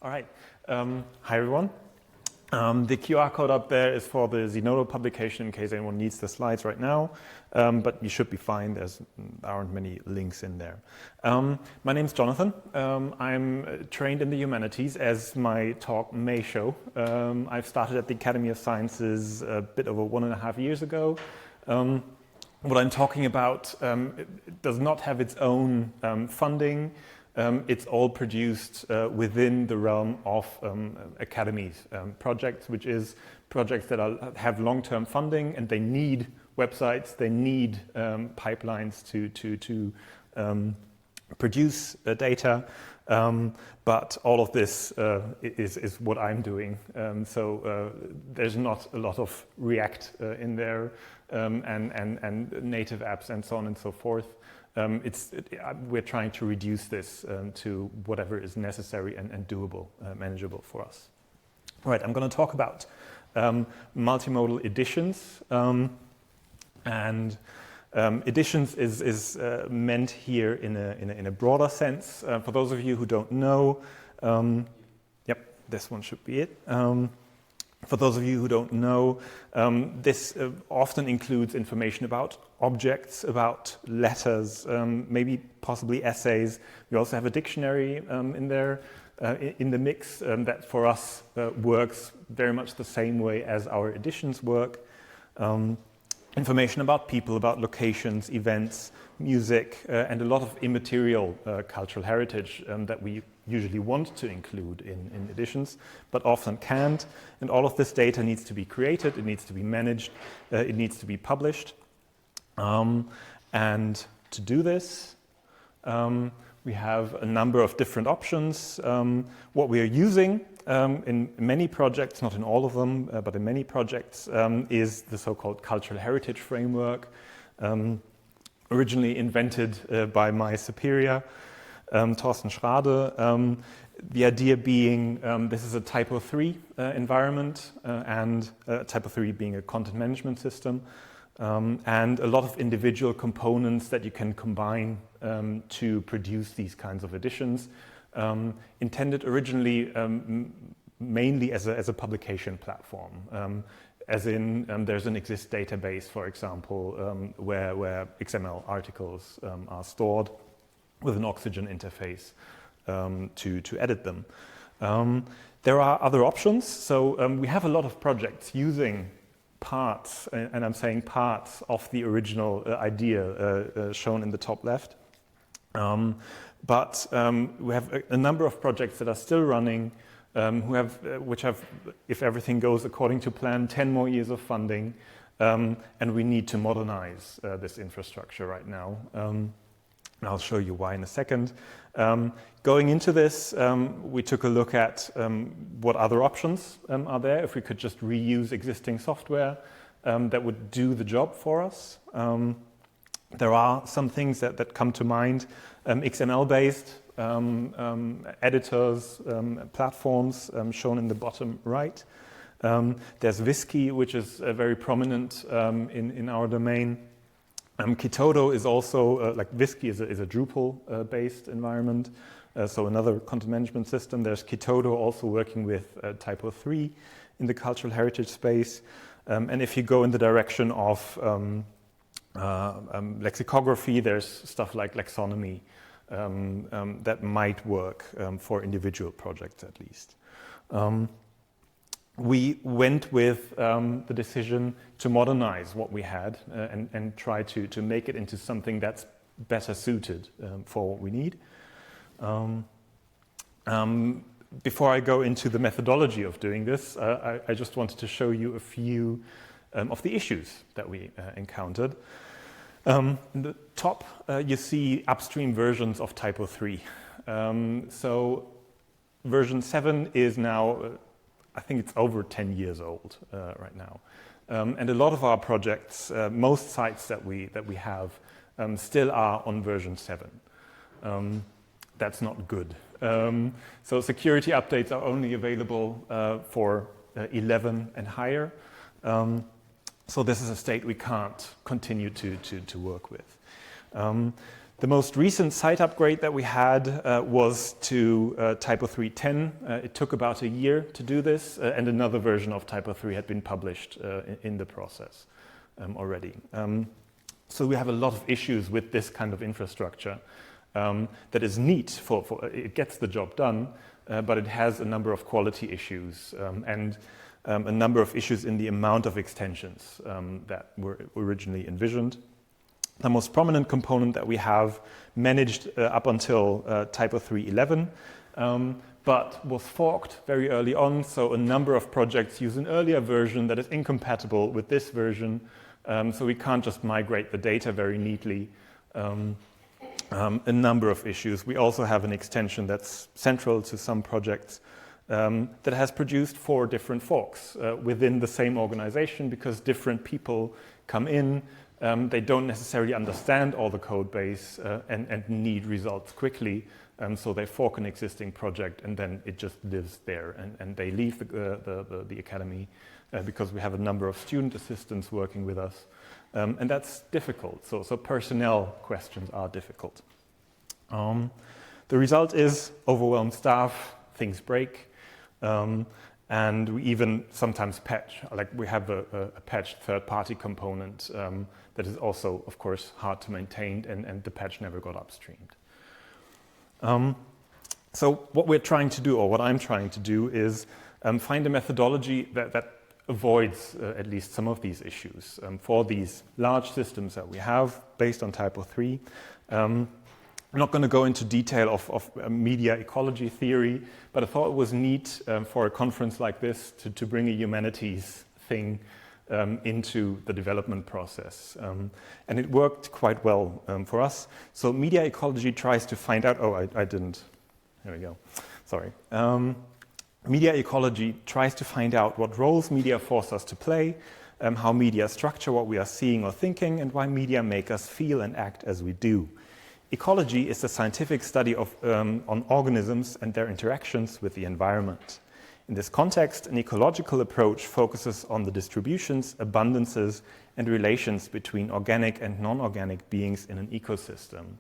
All right. Hi, everyone. The QR code up there is for the Zenodo publication in case anyone needs the slides right now, but you should be fine. There aren't many links in there. My name's Jonathan. I'm trained in the humanities, as my talk may show. I've started at the Academy of Sciences a bit over 1.5 years ago. What I'm talking about does not have its own funding. It's all produced within the realm of academies projects, which is projects that have long-term funding, and they need websites, they need pipelines to produce data. But all of this is what I'm doing. So there's not a lot of React in there and native apps and so on and so forth. We're trying to reduce this to whatever is necessary and doable, manageable for us. All right, I'm going to talk about multimodal editions. Editions is meant here in a broader sense. For those of you who don't know, yep, this one should be it. For those of you who don't know, this often includes information about objects, about letters, maybe possibly essays. We also have a dictionary in there, in the mix, that for us works very much the same way as our editions work. Information about people, about locations, events, music, and a lot of immaterial cultural heritage that we usually want to include in editions, but often can't. And all of this data needs to be created, it needs to be managed, it needs to be published. And to do this, we have a number of different options. What we are using in many projects, not in all of them, but in many projects, is the so-called cultural heritage framework, originally invented by my superior, Thorsten Schrade. The idea being this is a Typo 3 environment, and Typo 3 being a content management system, and a lot of individual components that you can combine to produce these kinds of editions. Intended originally mainly as a publication platform, as in there's an exist database, for example, where XML articles are stored with an Oxygen interface to edit them. There are other options. So we have a lot of projects using parts, and I'm saying parts, of the original idea shown in the top left. But we have a number of projects that are still running, which have, if everything goes according to plan, 10 more years of funding, and we need to modernize this infrastructure right now. And I'll show you why in a second. Going into this, we took a look at what other options are there, if we could just reuse existing software that would do the job for us. There are some things that come to mind, XML-based editors, platforms shown in the bottom right. There's Whiskey, which is very prominent in our domain. Kitodo is also, like Whiskey is a Drupal-based environment, so another content management system. There's Kitodo also working with Typo 3 in the cultural heritage space. And if you go in the direction of lexicography, there's stuff like Lexonomy that might work for individual projects at least. We went with the decision to modernize what we had and try to make it into something that's better suited for what we need. Before I go into the methodology of doing this, I just wanted to show you a few of the issues that we encountered. In the top, you see upstream versions of Typo 3. So version 7 is now, I think it's over 10 years old right now. And a lot of our projects, most sites that we have, still are on version 7. That's not good. So security updates are only available for 11 and higher. So this is a state we can't continue to work with. The most recent site upgrade that we had was to Typo 3.10. It took about a year to do this, and another version of Typo 3 had been published in the process already. So we have a lot of issues with this kind of infrastructure that is neat it gets the job done, but it has a number of quality issues and a number of issues in the amount of extensions that were originally envisioned. The most prominent component that we have managed up until Typo 3.11, but was forked very early on, so a number of projects use an earlier version that is incompatible with this version, so we can't just migrate the data very neatly. A number of issues. We also have an extension that's central to some projects that has produced 4 different forks within the same organization because different people come in. They don't necessarily understand all the code base and need results quickly. So they fork an existing project and then it just lives there. And they leave the academy because we have a number of student assistants working with us. And that's difficult. So personnel questions are difficult. The result is overwhelmed staff, things break. And we even sometimes patch, like we have a patched third-party component that is also, of course, hard to maintain, and the patch never got upstreamed. So what we're trying to do, or what I'm trying to do, is find a methodology that avoids at least some of these issues for these large systems that we have based on Typo 3. I'm not going to go into detail of media ecology theory, but I thought it was neat for a conference like this to bring a humanities thing into the development process. And it worked quite well for us. So media ecology tries to find out, I didn't, there we go, sorry. Media ecology tries to find out what roles media force us to play, how media structure what we are seeing or thinking, and why media make us feel and act as we do. Ecology is the scientific study on organisms and their interactions with the environment. In this context, an ecological approach focuses on the distributions, abundances, and relations between organic and non-organic beings in an ecosystem.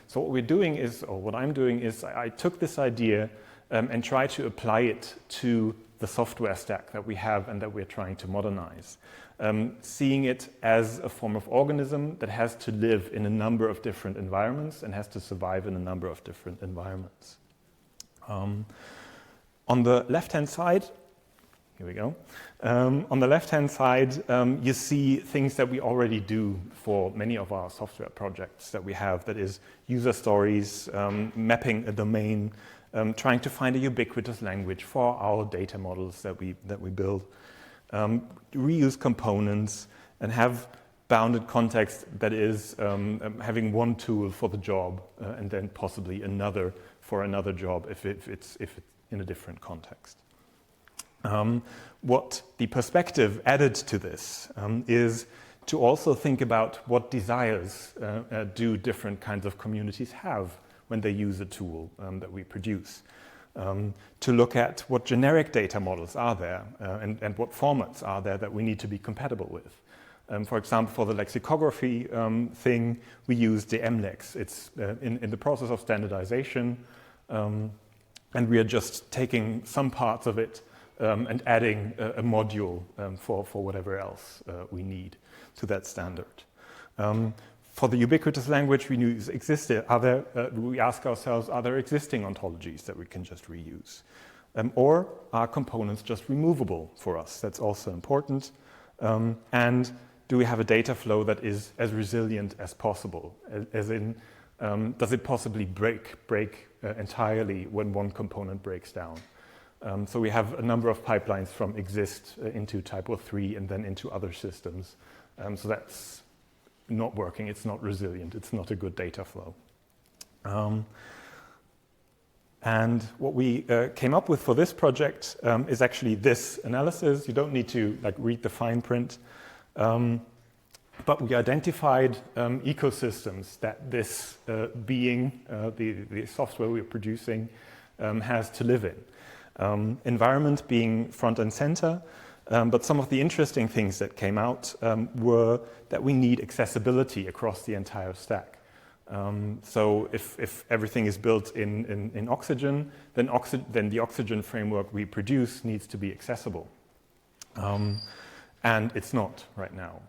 So what we're doing is, or what I'm doing is, I took this idea and tried to apply it to the software stack that we have and that we're trying to modernize. Seeing it as a form of organism that has to live in a number of different environments and has to survive in a number of different environments. On the left-hand side, here we go. On the left-hand side, you see things that we already do for many of our software projects that we have. That is user stories, mapping a domain, trying to find a ubiquitous language for our data models that we build. Reuse components and have bounded context that is having one tool for the job and then possibly another for another job if it's in a different context. What the perspective added to this is to also think about what desires do different kinds of communities have when they use a tool that we produce. To look at what generic data models are there and what formats are there that we need to be compatible with. For example, for the lexicography thing, we use the mlex. It's in the process of standardization, and we are just taking some parts of it and adding a module for whatever else we need to that standard. For the ubiquitous language we use we ask ourselves, are there existing ontologies that we can just reuse? Or are components just removable for us? That's also important. And do we have a data flow that is as resilient as possible? As in, does it possibly break entirely when one component breaks down? So we have a number of pipelines from exist into Typo 3 and then into other systems. So that's not working, it's not resilient, it's not a good data flow. And what we came up with for this project is actually this analysis. You don't need to read the fine print, but we identified ecosystems that this being, the software we're producing, has to live in. Environment being front and center, but some of the interesting things that came out were that we need accessibility across the entire stack. So if everything is built in Oxygen, then the Oxygen framework we produce needs to be accessible. And it's not right now.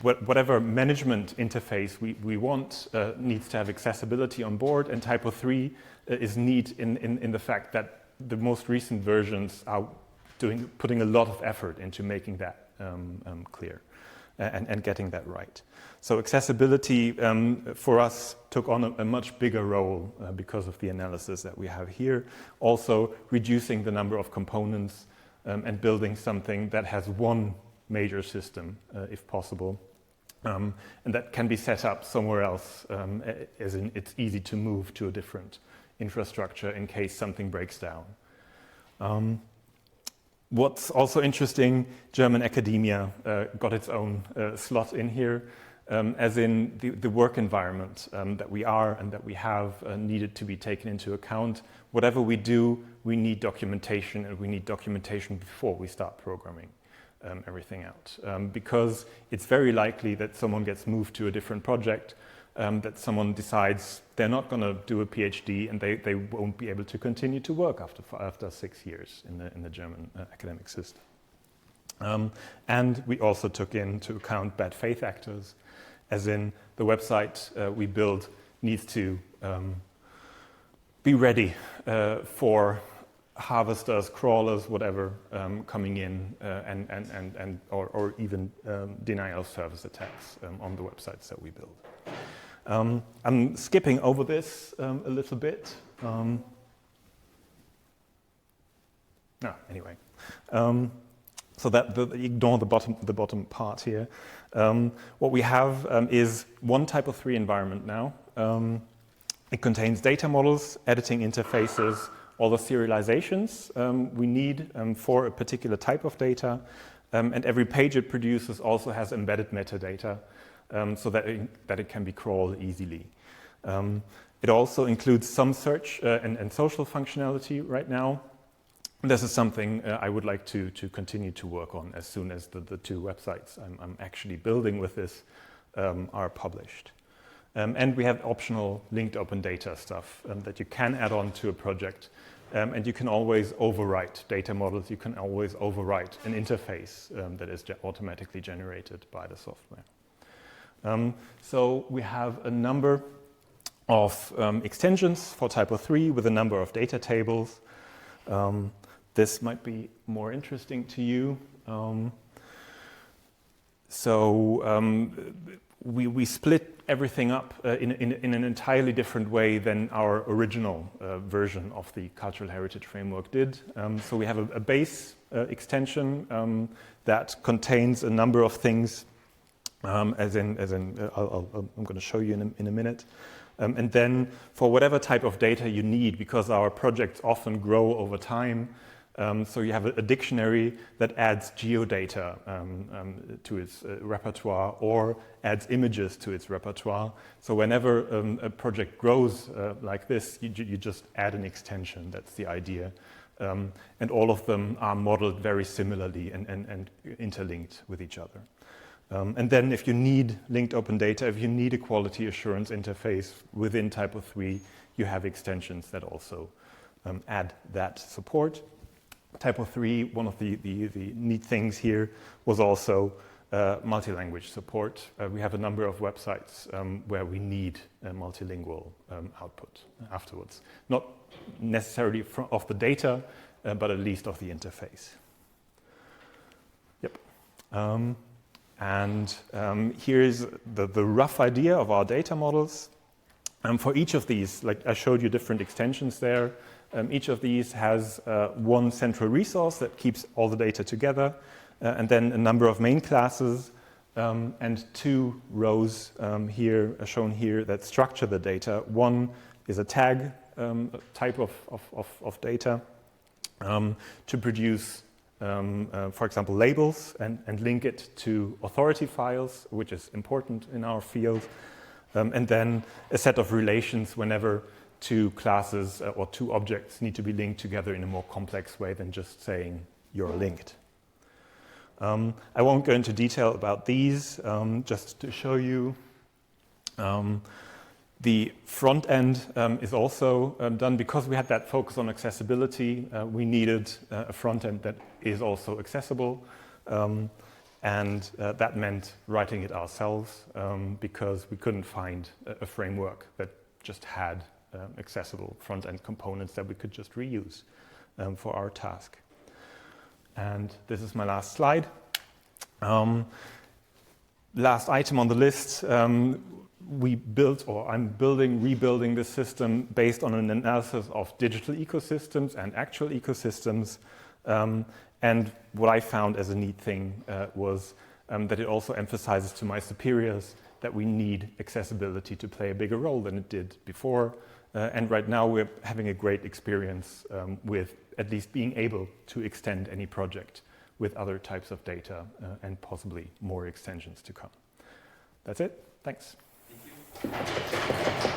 Whatever management interface we want needs to have accessibility on board, and Typo 3 is neat in the fact that the most recent versions are putting a lot of effort into making that clear and getting that right. So accessibility for us took on a much bigger role because of the analysis that we have here. Also reducing the number of components and building something that has one major system, if possible, and that can be set up somewhere else, as in it's easy to move to a different infrastructure in case something breaks down. What's also interesting, German academia got its own slot in here, as in the work environment that we are and that we have needed to be taken into account. Whatever we do, we need documentation, and we need documentation before we start programming everything out. Because it's very likely that someone gets moved to a different project, that someone decides they're not going to do a PhD, and they won't be able to continue to work after 6 years in the German academic system. And we also took into account bad faith actors, as in the website we build needs to be ready for harvesters, crawlers, whatever, coming in or even denial of service attacks on the websites that we build. I'm skipping over this a little bit. Anyway, so that ignore the bottom part here. What we have is one Typo 3 environment now. It contains data models, editing interfaces, all the serializations we need for a particular type of data, and every page it produces also has embedded metadata, so that it can be crawled easily. It also includes some search and social functionality right now. This is something I would like to continue to work on as soon as the two websites I'm actually building with this are published. And we have optional linked open data stuff that you can add on to a project. And you can always overwrite data models. You can always overwrite an interface that is automatically generated by the software. So we have a number of extensions for Typo 3 with a number of data tables. This might be more interesting to you. We split everything up in an entirely different way than our original version of the Cultural Heritage Framework did. So we have a base extension that contains a number of things, I'm going to show you in a minute. And then for whatever type of data you need, because our projects often grow over time, so you have a dictionary that adds geodata to its repertoire or adds images to its repertoire. So whenever a project grows like this, you just add an extension. That's the idea. And all of them are modeled very similarly and interlinked with each other. And then if you need linked open data, if you need a quality assurance interface within Typo 3, you have extensions that also add that support. Typo 3, one of the neat things here was also multi-language support. We have a number of websites where we need a multilingual output afterwards. Not necessarily of the data, but at least of the interface. Yep. Here's the rough idea of our data models. For each of these, like I showed you different extensions there, each of these has one central resource that keeps all the data together, and then a number of main classes, and two rows here shown here that structure the data. One is a tag type of data to produce, for example, labels and link it to authority files, which is important in our field, and then a set of relations whenever two classes or two objects need to be linked together in a more complex way than just saying you're linked. I won't go into detail about these, just to show you The front end is also done because we had that focus on accessibility. We needed a front end that is also accessible. And that meant writing it ourselves because we couldn't find a framework that just had accessible front-end components that we could just reuse for our task. And this is my last slide. Last item on the list, we built, or I'm rebuilding this system based on an analysis of digital ecosystems and actual ecosystems. And what I found as a neat thing was that it also emphasizes to my superiors that we need accessibility to play a bigger role than it did before. And right now we're having a great experience with at least being able to extend any project with other types of data and possibly more extensions to come. That's it. Thanks. Thank you.